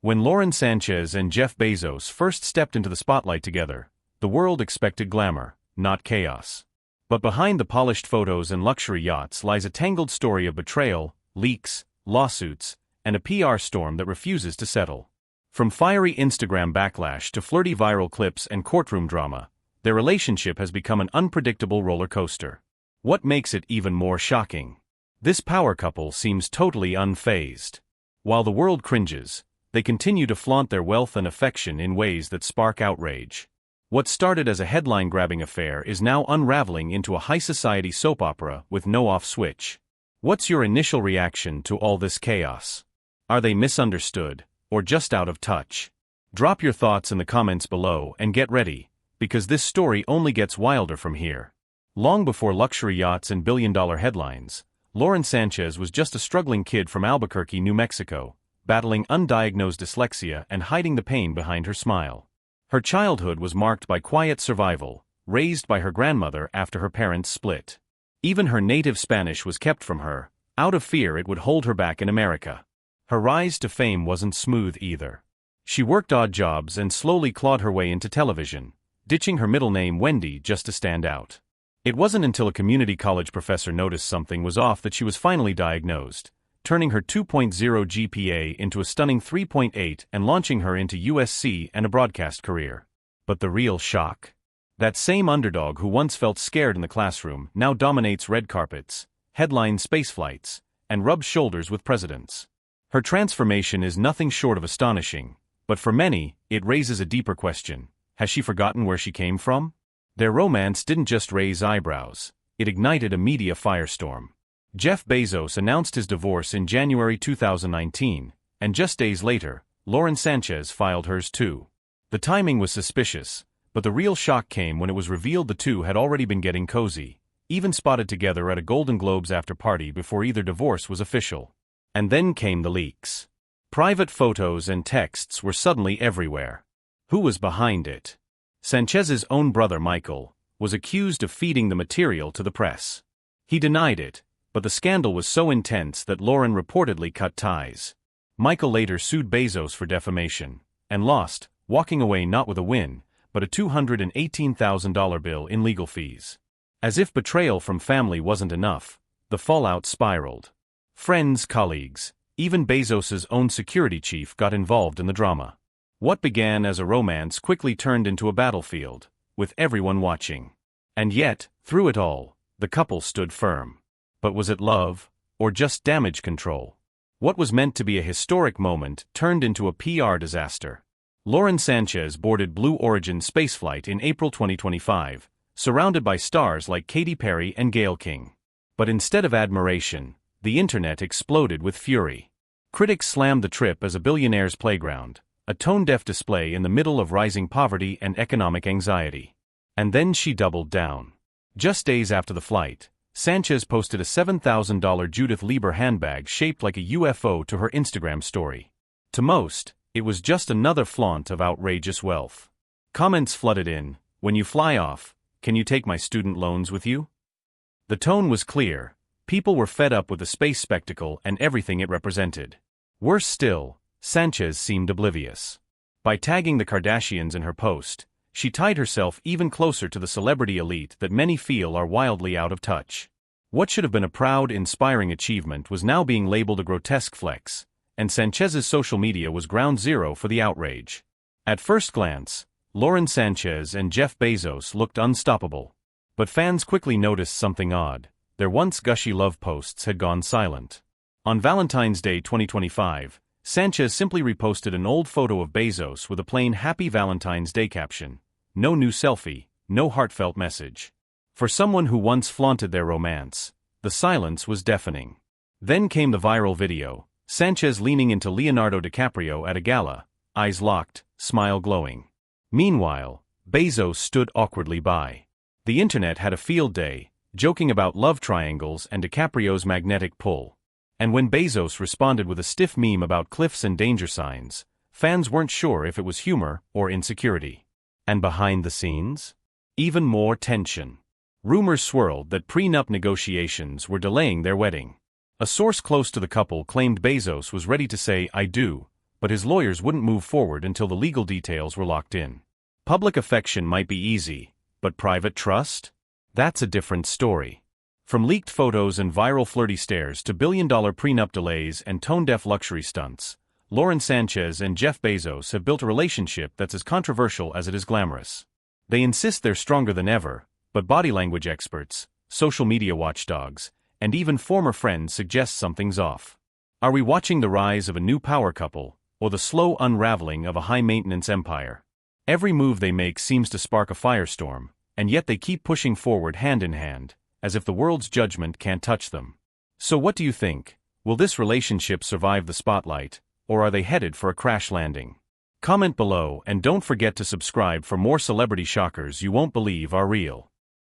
When Lauren Sanchez and Jeff Bezos first stepped into the spotlight together, the world expected glamour, not chaos. But behind the polished photos and luxury yachts lies a tangled story of betrayal, leaks, lawsuits, and a PR storm that refuses to settle. From fiery Instagram backlash to flirty viral clips and courtroom drama, their relationship has become an unpredictable roller coaster. What makes it even more shocking? This power couple seems totally unfazed. While the world cringes, they continue to flaunt their wealth and affection in ways that spark outrage. What started as a headline-grabbing affair is now unraveling into a high-society soap opera with no off switch. What's your initial reaction to all this chaos? Are they misunderstood, or just out of touch? Drop your thoughts in the comments below and get ready, because this story only gets wilder from here. Long before luxury yachts and billion-dollar headlines, Lauren Sanchez was just a struggling kid from Albuquerque, New Mexico, battling undiagnosed dyslexia and hiding the pain behind her smile. Her childhood was marked by quiet survival, raised by her grandmother after her parents split. Even her native Spanish was kept from her, out of fear it would hold her back in America. Her rise to fame wasn't smooth either. She worked odd jobs and slowly clawed her way into television, ditching her middle name Wendy just to stand out. It wasn't until a community college professor noticed something was off that she was finally diagnosed, turning her 2.0 GPA into a stunning 3.8 and launching her into USC and a broadcast career. But the real shock? That same underdog who once felt scared in the classroom now dominates red carpets, headlines space flights, and rubs shoulders with presidents. Her transformation is nothing short of astonishing, but for many, it raises a deeper question. Has she forgotten where she came from? Their romance didn't just raise eyebrows, it ignited a media firestorm. Jeff Bezos announced his divorce in January 2019, and just days later, Lauren Sanchez filed hers too. The timing was suspicious, but the real shock came when it was revealed the two had already been getting cozy, even spotted together at a Golden Globes after-party before either divorce was official. And then came the leaks. Private photos and texts were suddenly everywhere. Who was behind it? Sanchez's own brother Michael was accused of feeding the material to the press. He denied it, but the scandal was so intense that Lauren reportedly cut ties. Michael later sued Bezos for defamation, and lost, walking away not with a win, but a $218,000 bill in legal fees. As if betrayal from family wasn't enough, the fallout spiraled. Friends, colleagues, even Bezos's own security chief got involved in the drama. What began as a romance quickly turned into a battlefield, with everyone watching. And yet, through it all, the couple stood firm. But was it love, or just damage control? What was meant to be a historic moment turned into a PR disaster. Lauren Sanchez boarded Blue Origin spaceflight in April 2025, surrounded by stars like Katy Perry and Gayle King. But instead of admiration, the internet exploded with fury. Critics slammed the trip as a billionaire's playground, a tone-deaf display in the middle of rising poverty and economic anxiety. And then she doubled down. Just days after the flight, Sanchez posted a $7,000 Judith Leiber handbag shaped like a UFO to her Instagram story. To most, it was just another flaunt of outrageous wealth. Comments flooded in, "When you fly off, can you take my student loans with you?" The tone was clear. People were fed up with the space spectacle and everything it represented. Worse still, Sanchez seemed oblivious. By tagging the Kardashians in her post, she tied herself even closer to the celebrity elite that many feel are wildly out of touch. What should have been a proud, inspiring achievement was now being labeled a grotesque flex, and Sanchez's social media was ground zero for the outrage. At first glance, Lauren Sanchez and Jeff Bezos looked unstoppable. But fans quickly noticed something odd. Their once gushy love posts had gone silent. On Valentine's Day 2025, Sanchez simply reposted an old photo of Bezos with a plain Happy Valentine's Day caption. No new selfie, no heartfelt message. For someone who once flaunted their romance, the silence was deafening. Then came the viral video, Sanchez leaning into Leonardo DiCaprio at a gala, eyes locked, smile glowing. Meanwhile, Bezos stood awkwardly by. The internet had a field day, joking about love triangles and DiCaprio's magnetic pull. And when Bezos responded with a stiff meme about cliffs and danger signs, fans weren't sure if it was humor or insecurity. And behind the scenes? Even more tension. Rumors swirled that prenup negotiations were delaying their wedding. A source close to the couple claimed Bezos was ready to say "I do" but his lawyers wouldn't move forward until the legal details were locked in. Public affection might be easy, but private trust? That's a different story. From leaked photos and viral flirty stares to billion-dollar prenup delays and tone-deaf luxury stunts, Sanchez and Jeff Bezos have built a relationship that's as controversial as it is glamorous. They insist they're stronger than ever, but body language experts, social media watchdogs, and even former friends suggest something's off. Are we watching the rise of a new power couple, or the slow unraveling of a high-maintenance empire? Every move they make seems to spark a firestorm, and yet they keep pushing forward hand in hand, as if the world's judgment can't touch them. So what do you think? Will this relationship survive the spotlight, or are they headed for a crash landing? Comment below and don't forget to subscribe for more celebrity shockers you won't believe are real.